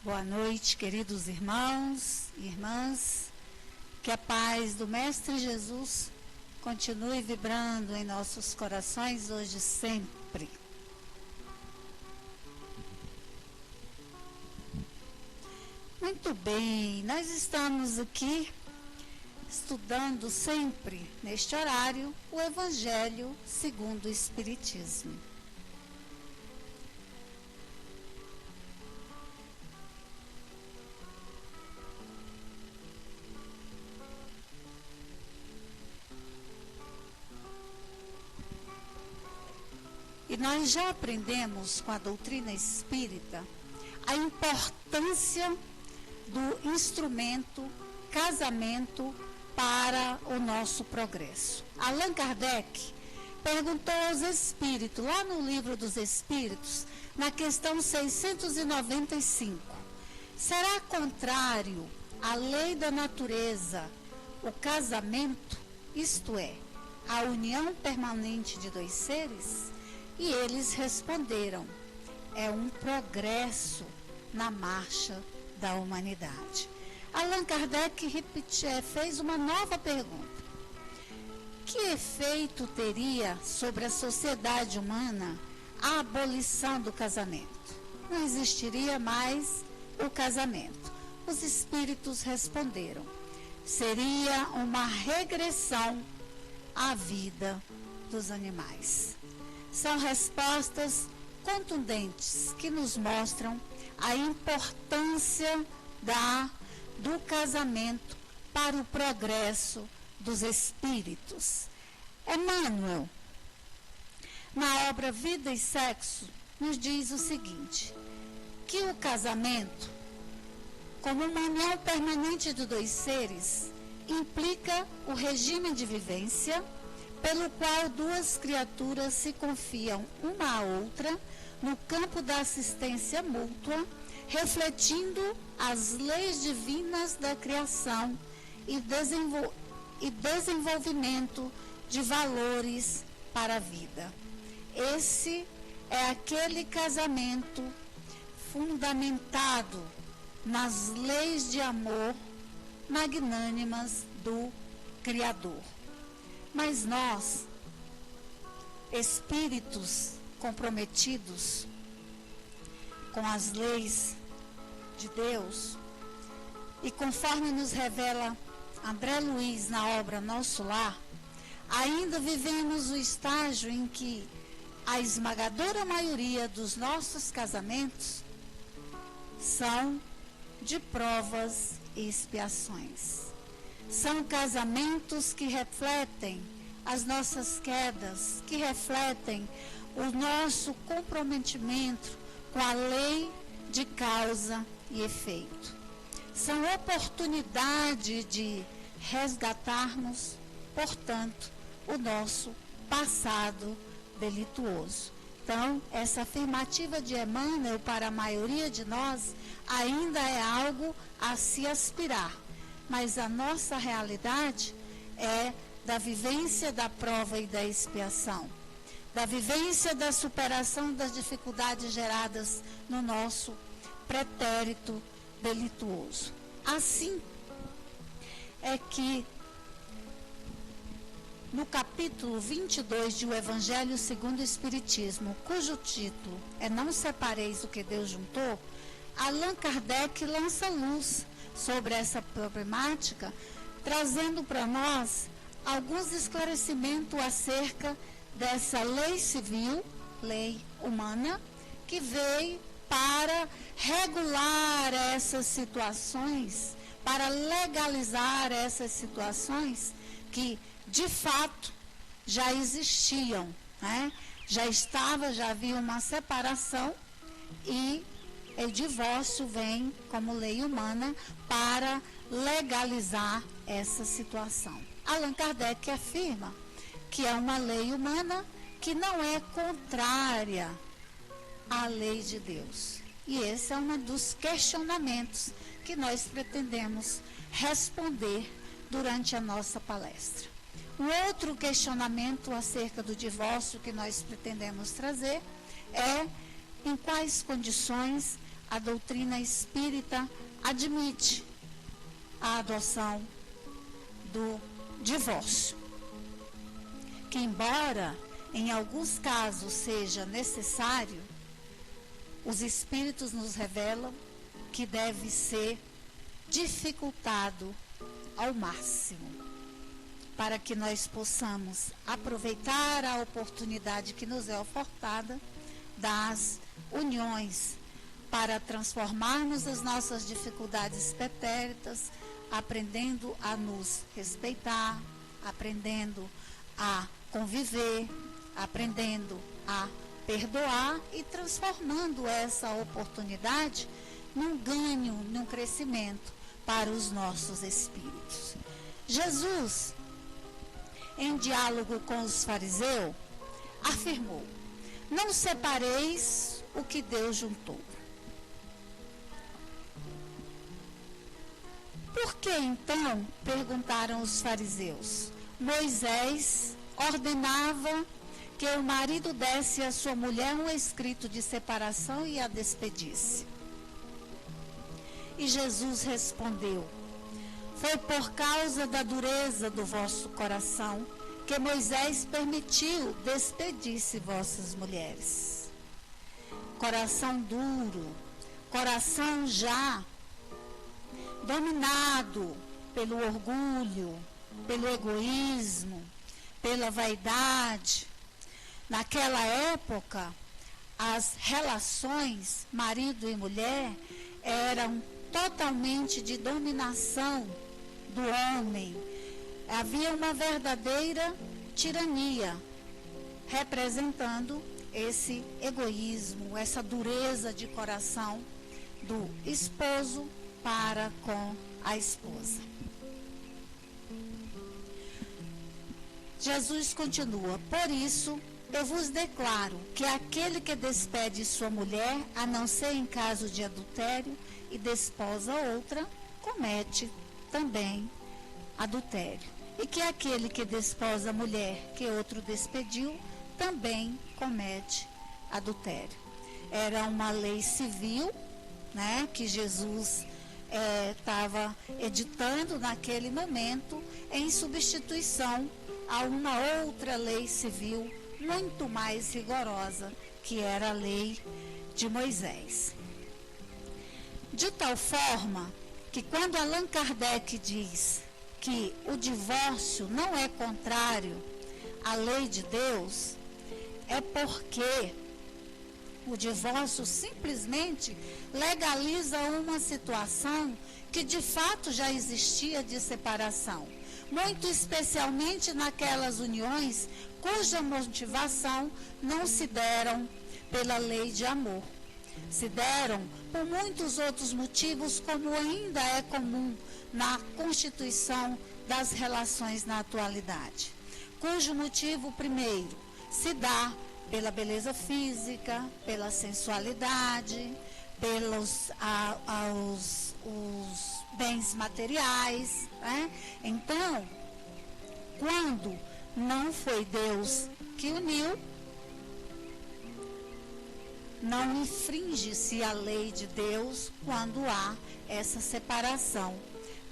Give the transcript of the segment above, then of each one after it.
Boa noite, queridos irmãos e irmãs. Que a paz do Mestre Jesus continue vibrando em nossos corações hoje e sempre. Muito bem, nós estamos aqui estudando sempre, neste horário, o Evangelho segundo o Espiritismo. E nós já aprendemos com a doutrina espírita a importância do instrumento casamento para o nosso progresso. Allan Kardec perguntou aos espíritos, lá no Livro dos Espíritos, na questão 695, será contrário à lei da natureza o casamento, isto é, a união permanente de dois seres? E eles responderam, é um progresso na marcha da humanidade. Allan Kardec fez uma nova pergunta. Que efeito teria sobre a sociedade humana a abolição do casamento? Não existiria mais o casamento. Os espíritos responderam, seria uma regressão à vida dos animais. São respostas contundentes que nos mostram a importância do casamento para o progresso dos espíritos. Emmanuel, na obra Vida e Sexo, nos diz o seguinte, que o casamento, como uma união permanente de dois seres, implica o regime de vivência pelo qual duas criaturas se confiam uma à outra no campo da assistência mútua, refletindo as leis divinas da criação e desenvolvimento de valores para a vida. Esse é aquele casamento fundamentado nas leis de amor magnânimas do Criador. Mas nós, espíritos comprometidos com as leis de Deus, e conforme nos revela André Luiz na obra Nosso Lar, ainda vivemos o estágio em que a esmagadora maioria dos nossos casamentos são de provas e expiações. São casamentos que refletem as nossas quedas, que refletem o nosso comprometimento com a lei de causa e efeito. São oportunidade de resgatarmos, portanto, o nosso passado delituoso. Então, essa afirmativa de Emmanuel para a maioria de nós ainda é algo a se aspirar. Mas a nossa realidade é da vivência da prova e da expiação, da vivência da superação das dificuldades geradas no nosso pretérito delituoso. Assim é que no capítulo 22 de O Evangelho segundo o Espiritismo, cujo título é Não Separeis o que Deus juntou, Allan Kardec lança luz sobre essa problemática, trazendo para nós alguns esclarecimentos acerca dessa lei civil, lei humana, que veio para regular essas situações, para legalizar essas situações que, de fato, já existiam, né? Já havia uma separação e o divórcio vem como lei humana para legalizar essa situação. Allan Kardec afirma que é uma lei humana que não é contrária à lei de Deus. E esse é um dos questionamentos que nós pretendemos responder durante a nossa palestra. Um outro questionamento acerca do divórcio que nós pretendemos trazer é em quais condições a doutrina espírita admite a adoção do divórcio, que embora em alguns casos seja necessário, os espíritos nos revelam que deve ser dificultado ao máximo, para que nós possamos aproveitar a oportunidade que nos é ofertada das uniões, para transformarmos as nossas dificuldades pretéritas, aprendendo a nos respeitar, aprendendo a conviver, aprendendo a perdoar e transformando essa oportunidade num ganho, num crescimento para os nossos espíritos. Jesus, em diálogo com os fariseus, afirmou: não separeis o que Deus juntou. Por que então, perguntaram os fariseus, Moisés ordenava que o marido desse à sua mulher um escrito de separação e a despedisse? E Jesus respondeu: foi por causa da dureza do vosso coração que Moisés permitiu despedir-se vossas mulheres. Coração duro, coração já dominado pelo orgulho, pelo egoísmo, pela vaidade. Naquela época, as relações marido e mulher eram totalmente de dominação do homem. Havia uma verdadeira tirania, representando esse egoísmo, essa dureza de coração do esposo para com a esposa. Jesus continua: por isso eu vos declaro que aquele que despede sua mulher, a não ser em caso de adultério, e desposa outra, comete também adultério. E que aquele que desposa a mulher que outro despediu, também comete adultério. Era uma lei civil, né, que Jesus estava editando naquele momento, em substituição a uma outra lei civil muito mais rigorosa, que era a lei de Moisés. De tal forma que quando Allan Kardec diz que o divórcio não é contrário à lei de Deus, é porque o divórcio simplesmente legaliza uma situação que de fato já existia de separação, muito especialmente naquelas uniões cuja motivação não se deram pela lei de amor. Se deram por muitos outros motivos, como ainda é comum na constituição das relações na atualidade, cujo motivo primeiro se dá pela beleza física, pela sensualidade, pelos os bens materiais, né? Então, quando não foi Deus que uniu, não infringe-se a lei de Deus quando há essa separação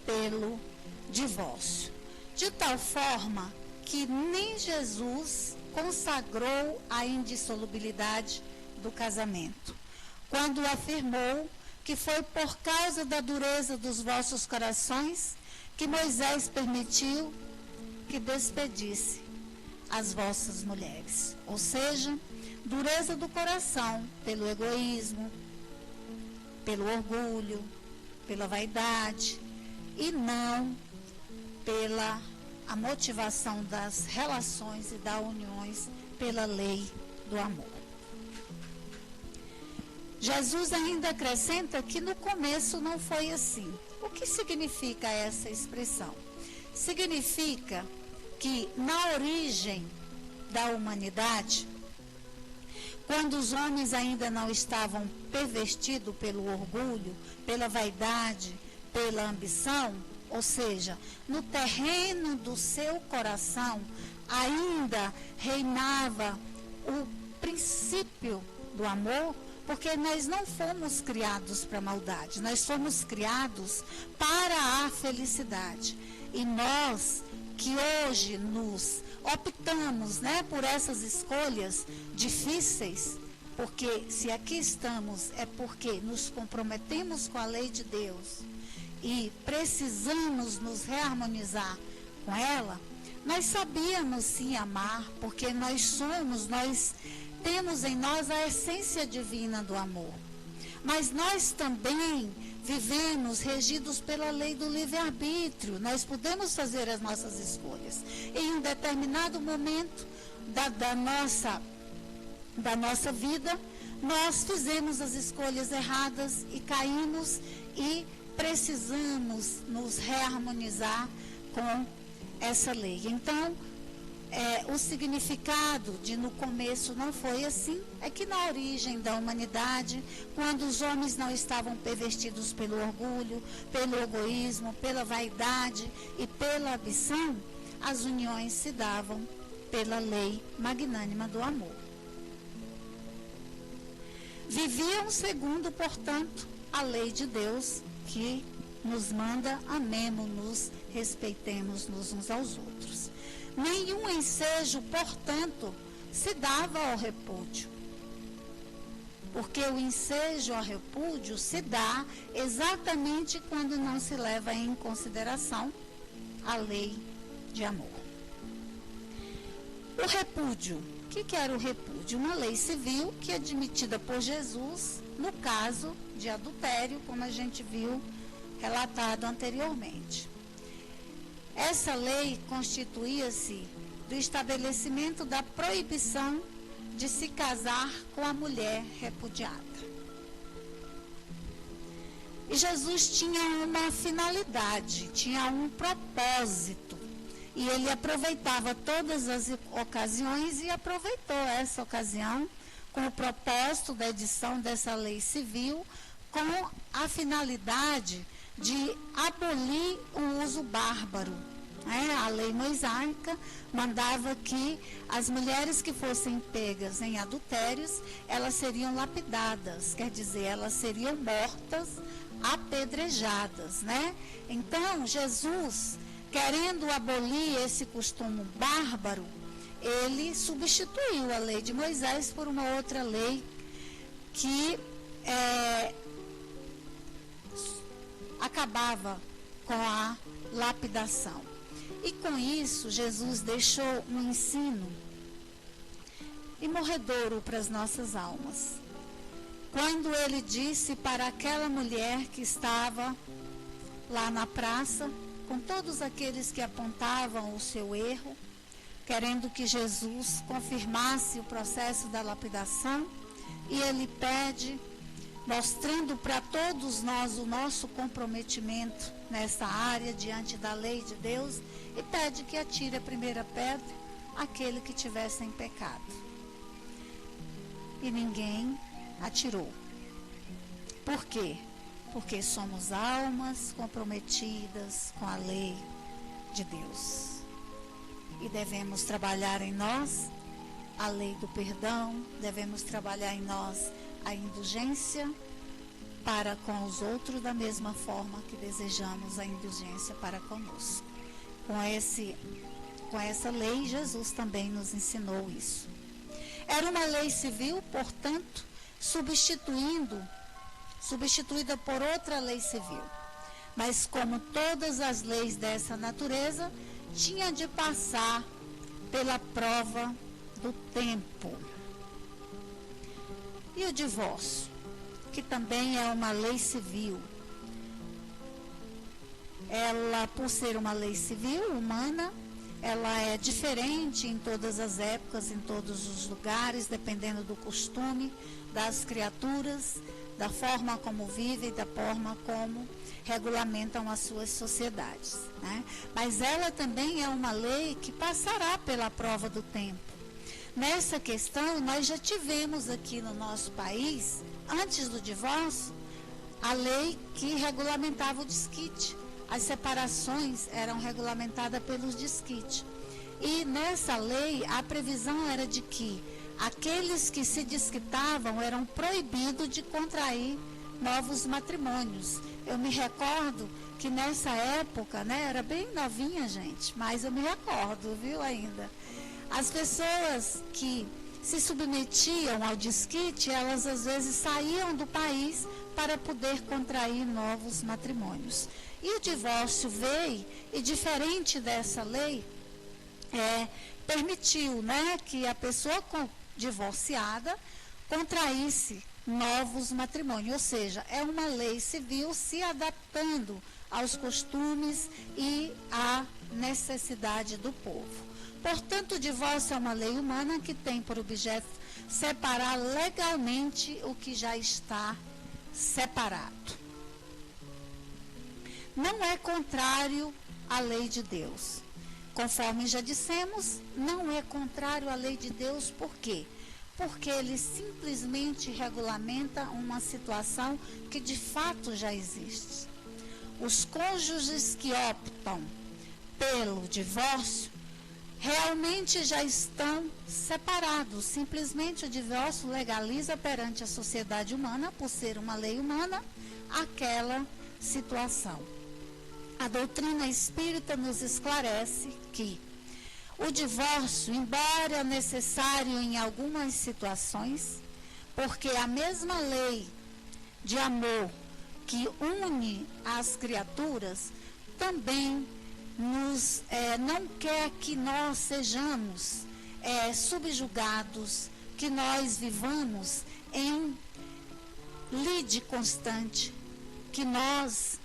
pelo divórcio. De tal forma que nem Jesus consagrou a indissolubilidade do casamento, quando afirmou que foi por causa da dureza dos vossos corações que Moisés permitiu que despedisse as vossas mulheres. Ou seja, dureza do coração pelo egoísmo, pelo orgulho, pela vaidade, e não pela a motivação das relações e das uniões pela lei do amor. Jesus ainda acrescenta que no começo não foi assim. O que significa essa expressão? Significa que na origem da humanidade, quando os homens ainda não estavam pervertidos pelo orgulho, pela vaidade, pela ambição, ou seja, no terreno do seu coração ainda reinava o princípio do amor, Porque nós não fomos criados para a maldade, nós fomos criados para a felicidade. E nós que hoje nos optamos, né, por essas escolhas difíceis, porque se aqui estamos é porque nos comprometemos com a lei de Deus e precisamos nos reharmonizar com ela, nós sabíamos sim amar, porque nós temos em nós a essência divina do amor. Mas nós também vivemos regidos pela lei do livre-arbítrio. Nós podemos fazer as nossas escolhas. Em um determinado momento da nossa vida, nós fizemos as escolhas erradas e caímos e precisamos nos reharmonizar com essa lei. Então, o significado de no começo não foi assim, é que na origem da humanidade, quando os homens não estavam pervertidos pelo orgulho, pelo egoísmo, pela vaidade e pela ambição, as uniões se davam pela lei magnânima do amor. Viviam segundo, portanto, a lei de Deus, que nos manda, amemo-nos, respeitemos-nos uns aos outros. Nenhum ensejo, portanto, se dava ao repúdio. Porque o ensejo ao repúdio se dá exatamente quando não se leva em consideração a lei de amor. O repúdio. O que era o repúdio? Uma lei civil que é admitida por Jesus no caso de adultério, como a gente viu relatado anteriormente. Essa lei constituía-se do estabelecimento da proibição de se casar com a mulher repudiada. E Jesus tinha uma finalidade, tinha um propósito. E ele aproveitava todas as ocasiões e aproveitou essa ocasião com o propósito da edição dessa lei civil, com a finalidade de abolir o uso bárbaro. A lei mosaica mandava que as mulheres que fossem pegas em adultérios, elas seriam lapidadas, quer dizer, elas seriam mortas, apedrejadas, né? Então, Jesus, querendo abolir esse costume bárbaro, ele substituiu a lei de Moisés por uma outra lei que acabava com a lapidação. E com isso, Jesus deixou um ensino imorredouro para as nossas almas. Quando ele disse para aquela mulher que estava lá na praça, com todos aqueles que apontavam o seu erro, querendo que Jesus confirmasse o processo da lapidação, e ele pede, mostrando para todos nós o nosso comprometimento nessa área diante da lei de Deus, e pede que atire a primeira pedra aquele que tivesse em pecado. E ninguém atirou. Por quê? Porque somos almas comprometidas com a lei de Deus. E devemos trabalhar em nós a lei do perdão, devemos trabalhar em nós a indulgência para com os outros da mesma forma que desejamos a indulgência para conosco. Com essa lei, Jesus também nos ensinou isso. Era uma lei civil, portanto, substituída por outra lei civil. Mas como todas as leis dessa natureza, tinha de passar pela prova do tempo. E o divórcio, que também é uma lei civil. Ela, por ser uma lei civil humana, ela é diferente em todas as épocas, em todos os lugares, dependendo do costume das criaturas, da forma como vivem, da forma como regulamentam as suas sociedades, né? Mas ela também é uma lei que passará pela prova do tempo. Nessa questão, nós já tivemos aqui no nosso país, antes do divórcio, a lei que regulamentava o desquite. As separações eram regulamentadas pelos desquites. E nessa lei, a previsão era de que aqueles que se desquitavam eram proibidos de contrair novos matrimônios. Eu me recordo que nessa época, né, era bem novinha, gente, mas eu me recordo, viu, ainda. As pessoas que se submetiam ao desquite, elas às vezes saíam do país para poder contrair novos matrimônios. E o divórcio veio, e diferente dessa lei, permitiu, né, que a pessoa divorciada contraísse novos matrimônios, ou seja, é uma lei civil se adaptando aos costumes e à necessidade do povo. Portanto, o divórcio é uma lei humana que tem por objeto separar legalmente o que já está separado. Não é contrário à lei de Deus. Conforme já dissemos, não é contrário à lei de Deus, por quê? Porque ele simplesmente regulamenta uma situação que de fato já existe. Os cônjuges que optam pelo divórcio realmente já estão separados. Simplesmente o divórcio legaliza perante a sociedade humana, por ser uma lei humana, aquela situação. A doutrina espírita nos esclarece que o divórcio, embora necessário em algumas situações, porque a mesma lei de amor que une as criaturas também não quer que nós sejamos subjugados, que nós vivamos em lide constante, que nós,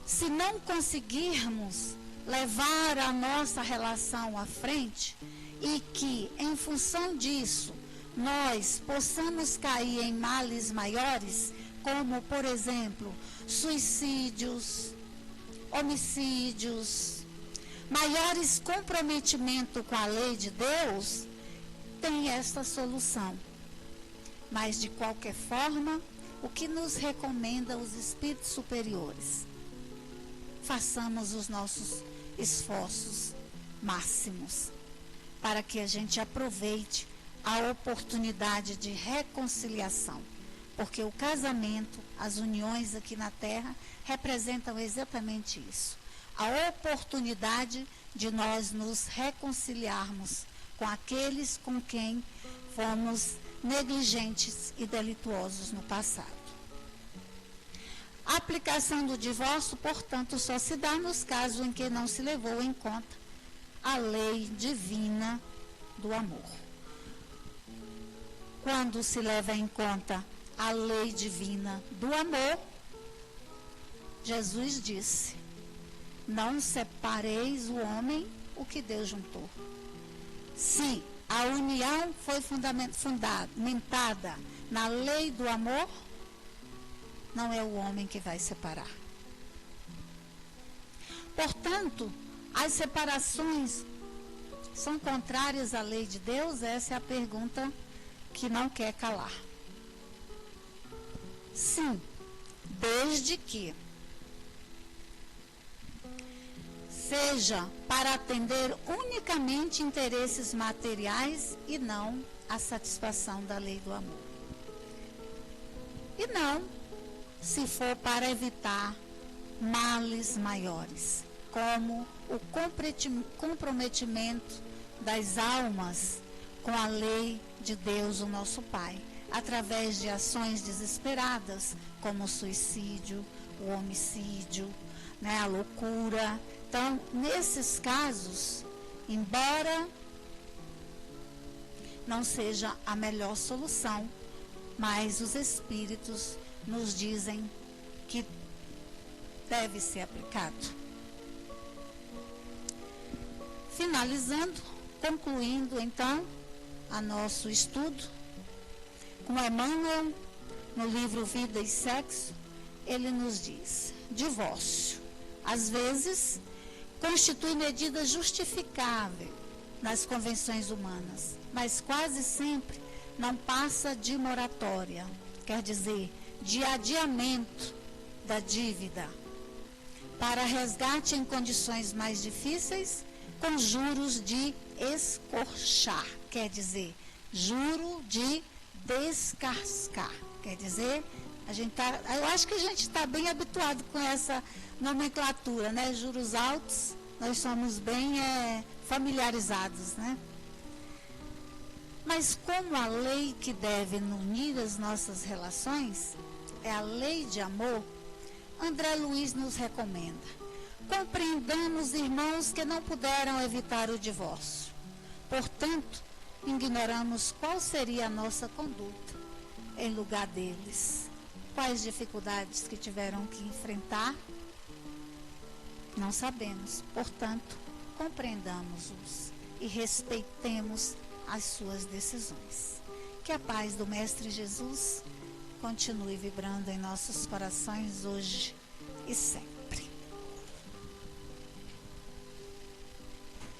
se não conseguirmos levar a nossa relação à frente e que, em função disso, nós possamos cair em males maiores, como, por exemplo, suicídios, homicídios, maiores comprometimento com a lei de Deus, tem esta solução. Mas, de qualquer forma, o que nos recomenda os espíritos superiores? Façamos os nossos esforços máximos para que a gente aproveite a oportunidade de reconciliação, porque o casamento, as uniões aqui na Terra representam exatamente isso, a oportunidade de nós nos reconciliarmos com aqueles com quem fomos negligentes e delituosos no passado. A aplicação do divórcio, portanto, só se dá nos casos em que não se levou em conta a lei divina do amor. Quando se leva em conta a lei divina do amor, Jesus disse: não separeis o homem o que Deus juntou. Se a união foi fundamentada na lei do amor, não é o homem que vai separar. Portanto, as separações são contrárias à lei de Deus? Essa é a pergunta que não quer calar. Sim, desde que seja para atender unicamente interesses materiais e não a satisfação da lei do amor. E não se for para evitar males maiores, como o comprometimento das almas com a lei de Deus, o nosso Pai, através de ações desesperadas, como o suicídio, o homicídio, né, a loucura. Então, nesses casos, embora não seja a melhor solução, mas os espíritos nos dizem que deve ser aplicado. Finalizando, concluindo então a nosso estudo, com Emmanuel, no livro Vida e Sexo, ele nos diz: divórcio, às vezes, constitui medida justificável nas convenções humanas, mas quase sempre não passa de moratória, quer dizer, de adiamento da dívida, para resgate em condições mais difíceis, com juros de escorchar, quer dizer, juro de descascar, quer dizer, eu acho que a gente está bem habituado com essa nomenclatura, né? Juros altos, nós somos bem familiarizados, né? Mas como a lei que deve unir as nossas relações é a lei de amor, André Luiz nos recomenda: compreendamos, irmãos, que não puderam evitar o divórcio. Portanto, ignoramos qual seria a nossa conduta em lugar deles. Quais dificuldades que tiveram que enfrentar? Não sabemos. Portanto, compreendamos-os e respeitemos as suas decisões. Que a paz do Mestre Jesus continue vibrando em nossos corações hoje e sempre.